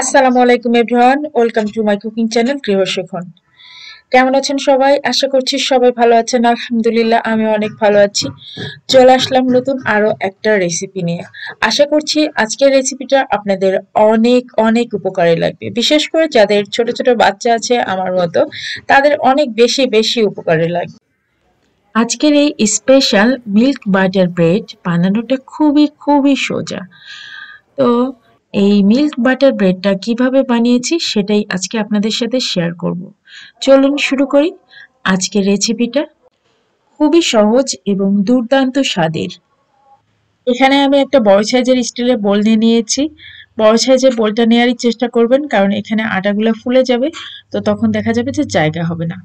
আসসালামু আলাইকুম everyone, welcome to my cooking channel Grihashikhan. কেমন আছেন সবাই? আশা করছি সবাই ভালো আছেন। আলহামদুলিল্লাহ আমি অনেক ভালো আছি। চলে আসলাম নতুন আরো একটা রেসিপি নিয়ে। আশা করছি আজকের রেসিপিটা আপনাদের অনেক অনেক উপকারে লাগবে, বিশেষ করে যাদের ছোট ছোট বাচ্চা আছে আমার মতো, তাদের অনেক বেশি বেশি উপকারে লাগবে। আজকের এই স্পেশাল মিল্ক বাটার ব্রেড বানানোটা খুবই খুবই সোজা। তো এই মিল্ক বাটার ব্রেডটা কিভাবে বানিয়েছি সেটাই আজকে আপনাদের সাথে শেয়ার করব। চলুন শুরু করি আজকের রেসিপিটা। খুবই সহজ এবং দুর্দান্ত স্বাদের। এখানে আমি একটা বড় সাইজের স্টিলের বোল নিয়ে নিয়েছি। বড় সাইজের বোলটা নেওয়ারই চেষ্টা করবেন, কারণ এখানে আটাগুলো ফুলে যাবে, তো তখন দেখা যাবে যে জায়গা হবে না।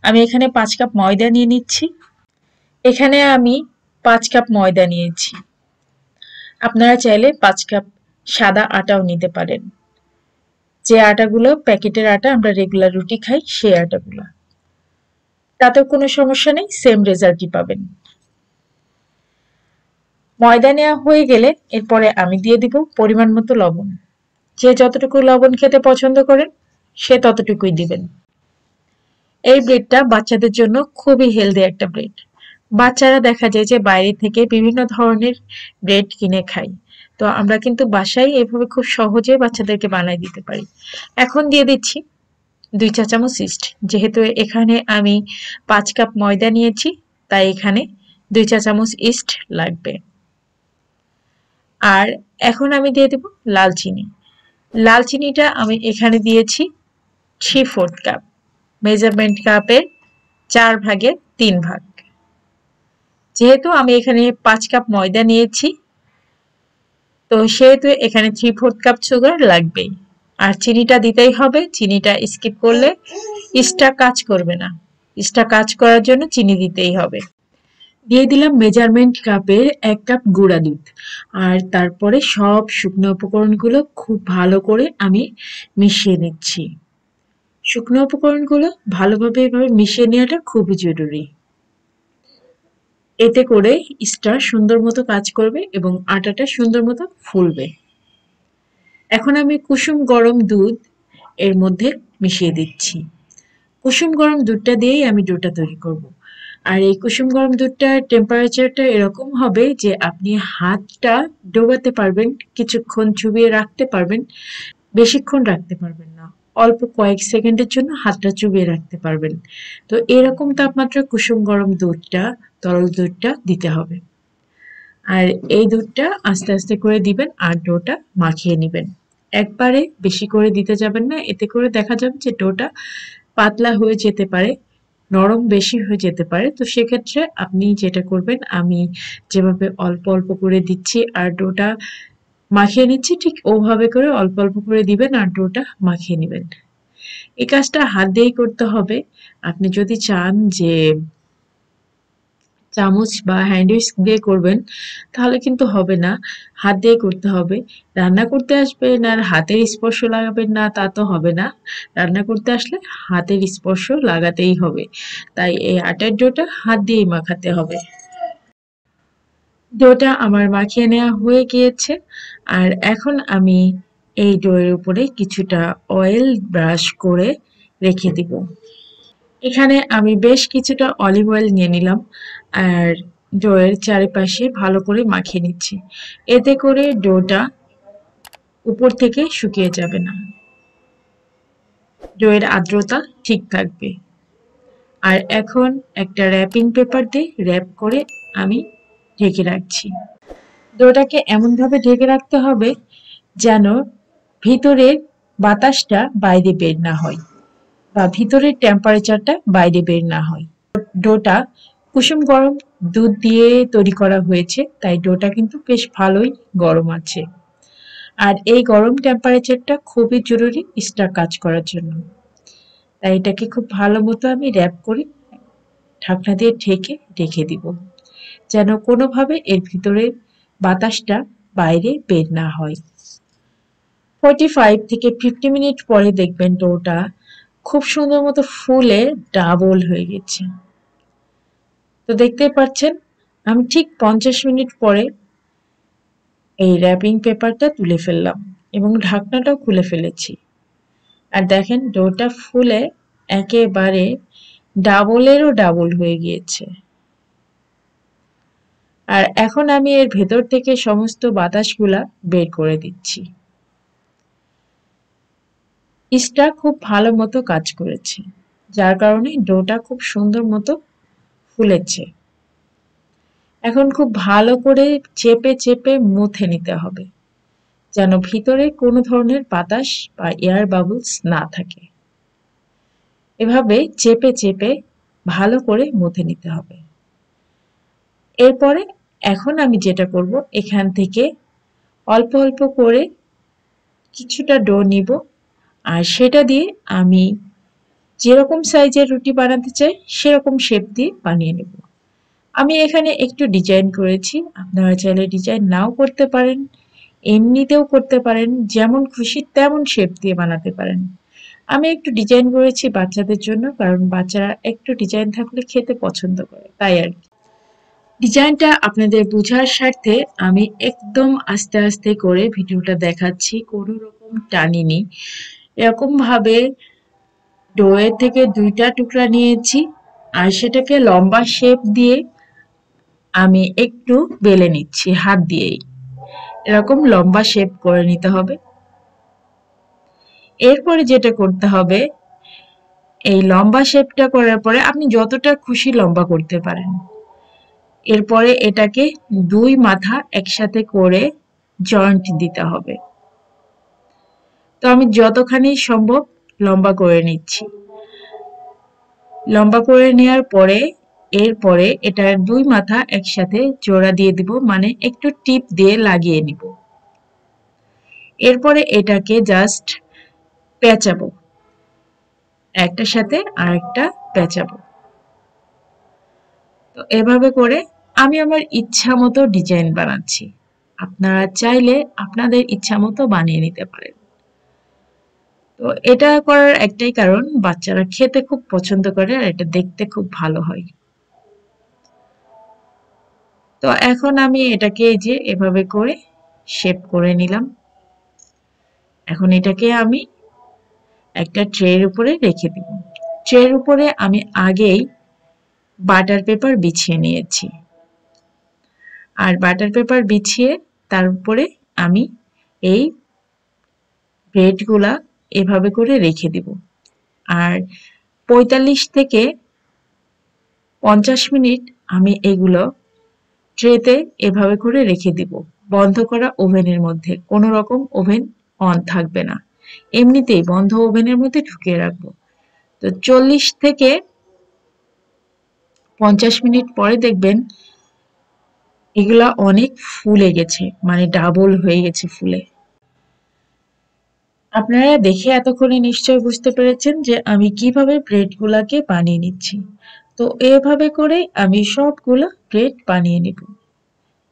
আমি এখানে 5 কাপ ময়দা নিয়ে নিচ্ছি। এখানে আমি 5 কাপ ময়দা নিয়েছি। আপনারা চাইলে 5 কাপ সাদা আটাও নিতে পারেন, যে আটাগুলো প্যাকেটের আটা, আমরা রেগুলার রুটি খাই সেই আটাগুলো। তাতেও কোনো সমস্যা নেই, সেম রেজাল্টই পাবেন। ময়দা নেওয়া হয়ে গেলে এরপরে আমি দিয়ে দিব পরিমাণ মতো লবণ। যে যতটুকু লবণ খেতে পছন্দ করেন সে ততটুকুই দিবেন। এই ব্রেডটা বাচ্চাদের জন্য খুবই হেলদি একটা ব্রেড। বাচ্চারা দেখা যায় যে বাইরে থেকে বিভিন্ন ধরনের ব্রেড কিনে খায়, তো আমরা কিন্তু বাসায় এভাবে খুব সহজে বাচ্চাদেরকে বানিয়ে দিতে পারি। এখন দিয়ে দিচ্ছি 2 চা চামচ ইস্ট। যেহেতু এখানে আমি 5 কাপ ময়দা নিয়েছি, তাই এখানে 2 চা চামচ ইস্ট লাগবে। আর এখন আমি দিয়ে দেব লাল চিনি। লাল চিনিটা আমি এখানে দিয়েছি 3/4 কাপ, মেজারমেন্ট কাপের 4 ভাগের 3 ভাগ। যেহেতু আমি এখানে 5 কাপ ময়দা নিয়েছি, তো সেহেতু এখানে 3/4 কাপ সুগার লাগবেই। আর চিনিটা দিতেই হবে, চিনিটা স্কিপ করলে ইস্টটা কাজ করবে না। ইস্টটা কাজ করার জন্য চিনি দিতেই হবে। দিয়ে দিলাম মেজারমেন্ট কাপের 1 কাপ গুঁড়া দুধ। আর তারপরে সব শুকনো উপকরণগুলো খুব ভালো করে আমি মিশিয়ে নিচ্ছি। শুকনো উপকরণগুলো ভালোভাবে এভাবে মিশিয়ে নেওয়াটা খুবই জরুরি। এতে করে ইস্টটা সুন্দর মতো কাজ করবে এবং আটাটা সুন্দর মতো ফুলবে। এখন আমি কুসুম গরম দুধ এর মধ্যে মিশিয়ে দিচ্ছি। কুসুম গরম দুধটা দিয়েই আমি ডোটা তৈরি করব। আর এই কুসুম গরম দুধটার টেম্পারেচারটা এরকম হবে যে আপনি হাতটা ডোবাতে পারবেন, কিছুক্ষণ চুবিয়ে রাখতে পারবেন, বেশিক্ষণ রাখতে পারবেন না। অল্প কয়েক সেকেন্ডের জন্য হাতটা চুবিয়ে রাখতে পারবেন। তো এরকম তাপমাত্রায় কুসুম গরম দুধটা, তরল দুধটা দিতে হবে। আর এই দুধটা আস্তে আস্তে করে দিবেন আর ডোটা মাখিয়ে নেবেন। একবারে বেশি করে দিতে যাবেন না, এতে করে দেখা যাবে যে ডোটা পাতলা হয়ে যেতে পারে, নরম বেশি হয়ে যেতে পারে। তো সেক্ষেত্রে আপনি যেটা করবেন, আমি যেভাবে অল্প অল্প করে দিচ্ছি আর ডোটা মাখিয়ে নিচ্ছি, ঠিক ওভাবে করে অল্প অল্প করে দিবেন আর ডোটা মাখিয়ে নেবেন। এই কাজটা হাত দিয়েই করতে হবে। আপনি যদি চান যে চামচ বা হ্যান্ড উইস্ক দিয়ে করবেন, তাহলে কিন্তু হবে না, হাত দিয়ে করতে হবে। রান্না করতে আসবেন আর হাতের স্পর্শ লাগাবেন না, তা তো হবে না। রান্না করতে আসলে হাতের স্পর্শ লাগাতেই হবে, তাই এই আটার ডোটা হাত দিয়েই মাখাতে হবে। ডোটা আমার মাখিয়ে নেওয়া হয়ে গিয়েছে। আর এখন আমি এই ডোয়ের উপরে কিছুটা অয়েল ব্রাশ করে রেখে দিব। এখানে আমি বেশ কিছুটা অলিভ অয়েল নিয়ে নিলাম আর ডোয়ের চারিপাশে ভালো করে মাখিয়ে নিচ্ছি। এতে করে ডোটা উপর থেকে শুকিয়ে যাবে না, ডোয়ের আর্দ্রতা ঠিক থাকবে। আর এখন একটা র্যাপিং পেপার দিয়ে র্যাপ করে আমি ঢেকে রাখছি। ডোটাকে এমনভাবে ঢেকে রাখতে হবে যেন ভিতরের বাতাসটা বাইরে বের না হয় বা ভিতরের টেম্পারেচারটা বাইরে বের না হয়। ডোটা কুসুম গরম দুধ দিয়ে তৈরি করা হয়েছে, তাই ডোটা কিন্তু বেশ ভালোই গরম আছে। আর এই গরম টেম্পারেচারটা খুবই জরুরি ইস্টটা কাজ করার জন্য। তাই এটাকে খুব ভালো মতো আমি র্যাপ করে ঢাকনা দিয়ে ঢেকে রেখে দিব, যেন কোনোভাবে এর ভিতরে বাতাসটা বাইরে বের না হয়। 45 থেকে 50 মিনিট পরে দেখবেন ডোটা খুব সুন্দর মতো ফুলে ডাবল হয়ে গেছে। তো দেখতেই পাচ্ছেন আমি ঠিক 50 মিনিট পরে এই র্যাপিং পেপারটা তুলে ফেললাম। এবং ঢাকনাটাও খুলে ফেলেছি। আর দেখেন ডোটা ফুলে একেবারে ডাবলেরও ডাবল হয়ে গিয়েছে। আর এখন আমি এর ভেতর থেকে সমস্ত বাতাসগুলা বের করে দিচ্ছি। ইস্টটা খুব ভালো মতো কাজ করেছে, যার কারণে ডোটা খুব সুন্দর মতো ফুলেছে। এখন খুব ভালো করে চেপে চেপে মুথে নিতে হবে, যেন ভিতরে কোনো ধরনের বাতাস বা এয়ার বাবলস না থাকে। এভাবে চেপে চেপে ভালো করে মুথে নিতে হবে। এরপরে এখন আমি যেটা করব, এখান থেকে অল্প অল্প করে কিছুটা ডো নিব, আর সেটা দিয়ে আমি যেরকম সাইজের রুটি বানাতে চাই সেরকম শেপ দিয়ে বানিয়ে নেব। আমি এখানে একটু ডিজাইন করেছি, আপনারা চাইলে ডিজাইন নাও করতে পারেন, এমনিতেও করতে পারেন, যেমন খুশি তেমন শেপ দিয়ে বানাতে পারেন। আমি একটু ডিজাইন করেছি বাচ্চাদের জন্য, কারণ বাচ্চারা একটু ডিজাইন থাকলে খেতে পছন্দ করে, তাই আর কি। ডিজাইনটা আপনাদের বোঝার স্বার্থে আমি একদম আস্তে আস্তে করে ভিডিওটা দেখাচ্ছি, কোনো রকম টানিনি। এরকম ভাবে ডোয়ের থেকে দুইটা টুকরা নিয়েছি, আর সেটাকে লম্বা শেপ দিয়ে আমি একটু বেলে নিচ্ছি হাত দিয়েই। এরকম লম্বা শেপ করে নিতে হবে। এরপরে যেটা করতে হবে, এই লম্বা শেপটা করার পরে আপনি যতটা খুশি লম্বা করতে পারেন। এরপরে এটাকে দুই মাথা একসাথে করে জয়েন্ট দিতে হবে। তো আমি যতখানি সম্ভব লম্বা করে নিচ্ছি। লম্বা করে নেওয়ার পরে এরপরে এটার দুই মাথা একসাথে জোড়া দিয়ে দিব, মানে একটু টিপ দিয়ে লাগিয়ে নিব। এরপরে এটাকে জাস্ট পেঁচাবো, একটার সাথে আরেকটা পেঁচাবো। তো এভাবে করে আমি আমার ইচ্ছা মতো ডিজাইন বানাচ্ছি। আপনারা চাইলে আপনাদের ইচ্ছা মতো বানিয়ে নিতে পারেন। তো এটা করার একটাই কারণ, বাচ্চারা খেতে খুব পছন্দ করে আর এটা দেখতে খুব ভালো হয়। তো এখন আমি এটাকে এই যে এভাবে করে শেপ করে নিলাম। এখন এটাকে আমি একটা ট্রের উপরে রেখে দিব। ট্রের উপরে আমি আগেই বাটার পেপার বিছিয়ে নিয়েছি, আর বাটার পেপার বিছিয়ে তার উপরে আমি এই ব্রেডগুলা এভাবে করে রেখে দিব। আর ৪৫ থেকে ৫০ মিনিট আমি এগুলো ট্রেতে এভাবে করে রেখে দিব, বন্ধ করা ওভেনের মধ্যে। কোনো রকম ওভেন অন থাকবে না, এমনিতেই বন্ধ ওভেনের মধ্যে ঢুকিয়ে রাখবো। তো ৪০ থেকে ৫০ মিনিট পরে দেখবেন এগুলা অনেক ফুলে গেছে, মানে ডাবল হয়ে গেছে ফুলে। আপনারা দেখে এতক্ষণে নিশ্চয় বুঝতে পেরেছেন যে আমি কিভাবে ব্রেডগুলাকে বানিয়ে নিচ্ছি। তো এভাবে করে আমি সবগুলো ব্রেড বানিয়ে নেব।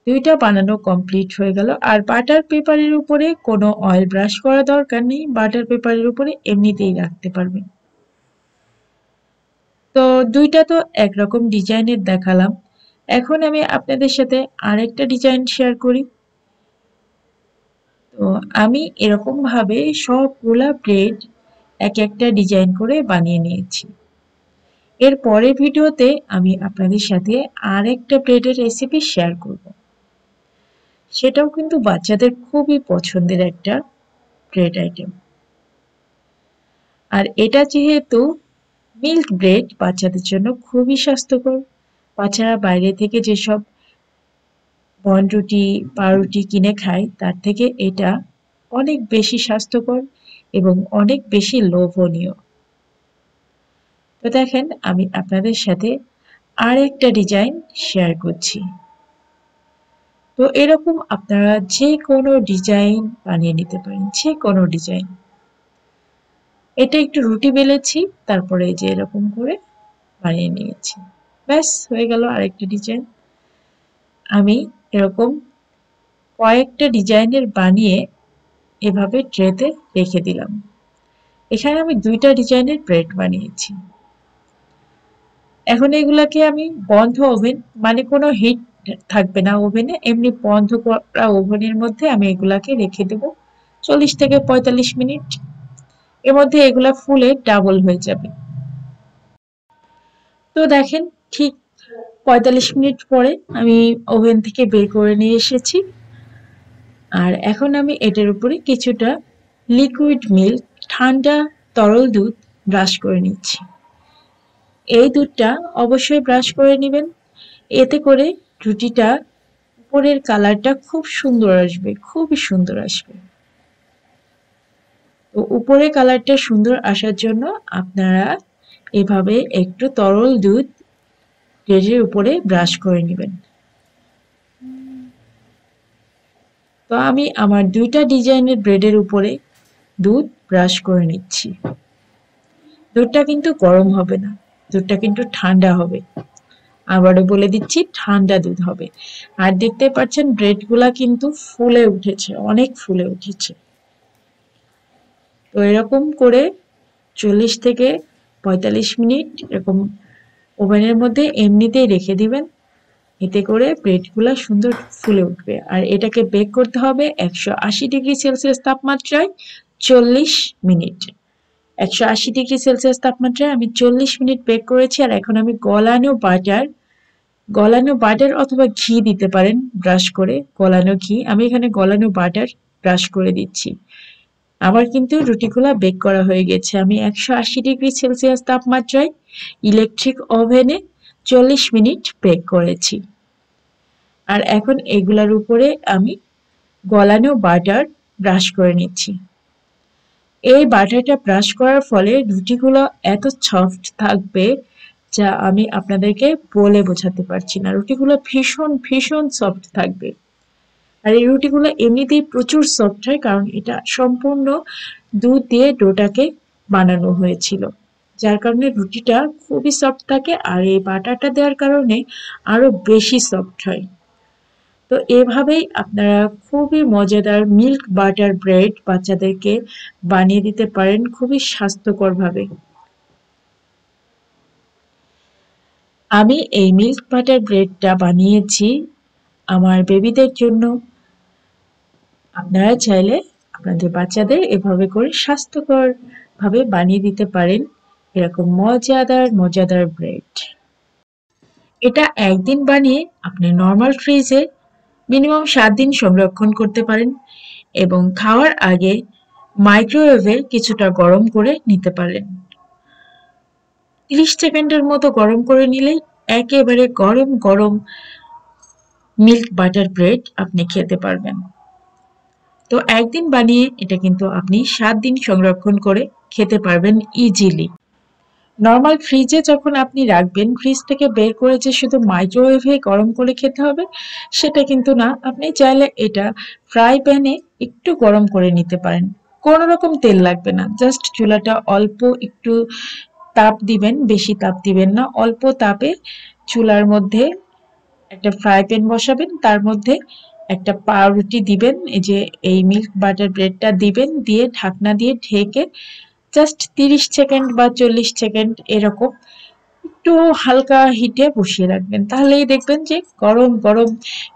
দুইটা বানানো কমপ্লিট হয়ে গেল। আর বাটার পেপারের উপরে কোনো অয়েল ব্রাশ করা দরকার নেই, বাটার পেপারের উপরে এমনিতেই রাখতে পারবেন। তো দুইটা তো একরকম ডিজাইনের দেখালাম, এখন আমি আপনাদের সাথে আরেকটা ডিজাইন শেয়ার করি। তো আমি এরকম ভাবে সবগুলা ব্রেড এক একটা ডিজাইন করে বানিয়ে নিয়েছি। এর পরের ভিডিওতে আমি আপনাদের সাথে আরেকটা ব্রেডের রেসিপি শেয়ার করব। সেটাও কিন্তু বাচ্চাদের খুবই পছন্দের একটা ব্রেড আইটেম। আর এটা যেহেতু মিল্ক ব্রেড, বাচ্চাদের জন্য খুবই স্বাস্থ্যকর। বাচ্চারা বাইরে থেকে যেসব বনরুটি পাউরুটি কিনে খায় তার থেকে এটা অনেক বেশি স্বাস্থ্যকর এবং অনেক বেশি লোভনীয়। তো দেখেন আমি আপনাদের সাথে আর একটা ডিজাইন শেয়ার করছি। তো এরকম আপনারা যে কোনো ডিজাইন বানিয়ে নিতে পারেন, যে কোনো ডিজাইন। এটা একটু রুটি বেলেছি, তারপরে এই যে এরকম করে বানিয়ে নিয়েছি, ব্যাস হয়ে গেল আরেকটা ডিজাইন। আমি এরকম কয়েকটা ডিজাইনের বানিয়ে এভাবে ট্রেতে রেখে দিলাম। এখানে আমি দুইটা ডিজাইনের ব্রেড বানিয়েছি। এখন এগুলাকে আমি বন্ধ ওভেন, মানে কোনো হিট থাকবে না ওভেনে, এমনি বন্ধ করা ওভেনের মধ্যে আমি এগুলাকে রেখে দেব 40 থেকে 45 মিনিট। এর মধ্যে এগুলা ফুলে ডাবল হয়ে যাবে। তো দেখেন ঠিক 45 মিনিট পরে আমি ওভেন থেকে বের করে নিয়ে এসেছি। আর এখন আমি এটার উপরে কিছুটা লিকুইড মিল্ক, ঠান্ডা তরল দুধ ব্রাশ করে নিচ্ছি। এই দুধটা অবশ্যই ব্রাশ করে নেবেন, এতে করে রুটিটা উপরের কালারটা খুব সুন্দর আসবে, খুবই সুন্দর আসবে। তো উপরের কালারটা সুন্দর আসার জন্য আপনারা এভাবে একটু তরল দুধ ব্রেডের উপরে ব্রাশ করে নেবেন। তো আমি আমার দুইটা ডিজাইনের ব্রেডের উপরে দুধ ব্রাশ করে নিচ্ছি। দুধটা কিন্তু গরম হবে না, দুধটা কিন্তু ঠান্ডা হবে। আবারও বলে দিচ্ছি, ঠান্ডা দুধ হবে। আর দেখতে পাচ্ছেন ব্রেডগুলা কিন্তু ফুলে উঠেছে, অনেক ফুলে উঠেছে। তো এরকম করে 40 থেকে 45 মিনিট এরকম ওভেনের মধ্যে এমনিতেই রেখে দিবেন, এতে করে ব্রেডগুলা সুন্দর ফুলে উঠবে। আর এটাকে বেক করতে হবে 180 ডিগ্রি সেলসিয়াস তাপমাত্রায় 40 মিনিট। 180 ডিগ্রি সেলসিয়াস তাপমাত্রায় আমি 40 মিনিট বেক করেছি। আর এখন আমি গলানো বাটার অথবা ঘি দিতে পারেন ব্রাশ করে, গলানো ঘি। আমি এখানে গলানো বাটার ব্রাশ করে দিচ্ছি। আমার কিন্তু রুটিগুলা বেক করা হয়ে গেছে। আমি 180 ডিগ্রি সেলসিয়াস তাপমাত্রায় ইলেকট্রিক ওভেনে 40 মিনিট বেক করেছি। আর এখন এগুলার উপরে আমি গলানো বাটার ব্রাশ করে নিচ্ছি। এই বাটারটা ব্রাশ করার ফলে রুটিগুলো এত সফট থাকবে যা আমি আপনাদেরকে বলে বোঝাতে পারছি না। রুটিগুলো ভীষণ ভীষণ সফট থাকবে। আর এই রুটিগুলো এমনিতেই প্রচুর সফট হয়, কারণ এটা সম্পূর্ণ দুধ দিয়ে ডোটাকে বানানো হয়েছিল, যার কারণে রুটিটা খুবই সফট থাকে। আর এই বাটারটা দেওয়ার কারণে আরো বেশি সফট হয়। তো এভাবেই আপনারা খুবই মজাদার মিল্ক বাটার ব্রেড বাচ্চাদেরকে বানিয়ে দিতে পারেন খুবই স্বাস্থ্যকরভাবে। আমি এই মিল্ক বাটার ব্রেডটা বানিয়েছি আমার বেবিদের জন্য। আপনারা চাইলে আপনাদের বাচ্চাদের এভাবে করে স্বাস্থ্যকর ভাবে বানিয়ে দিতে পারেন এরকম মজাদার মজাদার ব্রেড। এটা একদিন বানিয়ে আপনি নর্মাল ফ্রিজে মিনিমাম 7 দিন সংরক্ষণ করতে পারেন এবং খাওয়ার আগে মাইক্রোওয়েভে কিছুটা গরম করে নিতে পারেন। 30 সেকেন্ডের মতো গরম করে নিলেই একেবারে গরম গরম মিল্ক বাটার ব্রেড আপনি খেতে পারবেন। তো একদিন বানিয়ে এটা কিন্তু আপনি 7 দিন সংরক্ষণ করে খেতে পারবেন ইজিলি। নর্মাল ফ্রিজে যখন আপনি রাখবেন, ফ্রিজ থেকে বের করে যে শুধু মাইক্রোওয়েভে গরম করে খেতে হবে সেটা কিন্তু না। আপনি চাইলে এটা ফ্রাই প্যানে একটু গরম করে নিতে পারেন। কোনো রকম তেল লাগবে না, জাস্ট চুলাটা অল্প একটু তাপ দিবেন, বেশি তাপ দিবেন না। অল্প তাপে চুলার মধ্যে একটা ফ্রাই প্যান বসাবেন, তার মধ্যে একটা পাউরুটি দিবেন, এই যে এই মিল্ক বাটার ব্রেডটা দিবেন, দিয়ে ঢাকনা দিয়ে ঢেকে জাস্ট 30 সেকেন্ড বা 40 সেকেন্ড এরকম একটু হালকা হিটে বসিয়ে রাখবেন। তাহলেই দেখবেন যে গরম গরম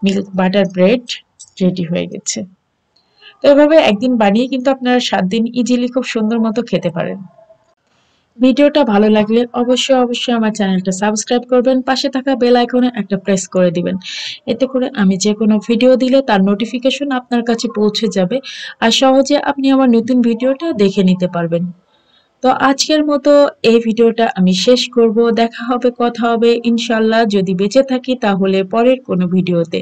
মিল্ক বাটার ব্রেড রেডি হয়ে গেছে। তো এভাবে একদিন বানিয়ে কিন্তু আপনারা 7 দিন ইজিলি খুব সুন্দর মতো খেতে পারেন। ভিডিওটা ভালো লাগলে অবশ্যই আমার চ্যানেলটা সাবস্ক্রাইব করবেন, পাশে থাকা বেল আইকনে একটা প্রেস করে দিবেন। এতে করে আমি যে কোনো ভিডিও দিলে তার নোটিফিকেশন আপনার কাছে পৌঁছে যাবে আর সহজে আপনি আমার নতুন ভিডিওটা দেখে নিতে পারবেন। তো আজকের মতো এই ভিডিওটা আমি শেষ করব। দেখা হবে, কথা হবে ইনশাল্লাহ, যদি বেঁচে থাকি তাহলে পরের কোনো ভিডিওতে।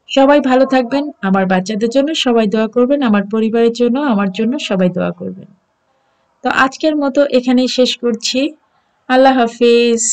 সবাই ভালো থাকবেন, আমার বাচ্চাদের জন্য সবাই দোয়া করবেন, আমার পরিবারের জন্য, আমার জন্য সবাই দোয়া করবেন। তো আজকের মতো এখানেই শেষ করছি। আল্লাহ হাফিজ।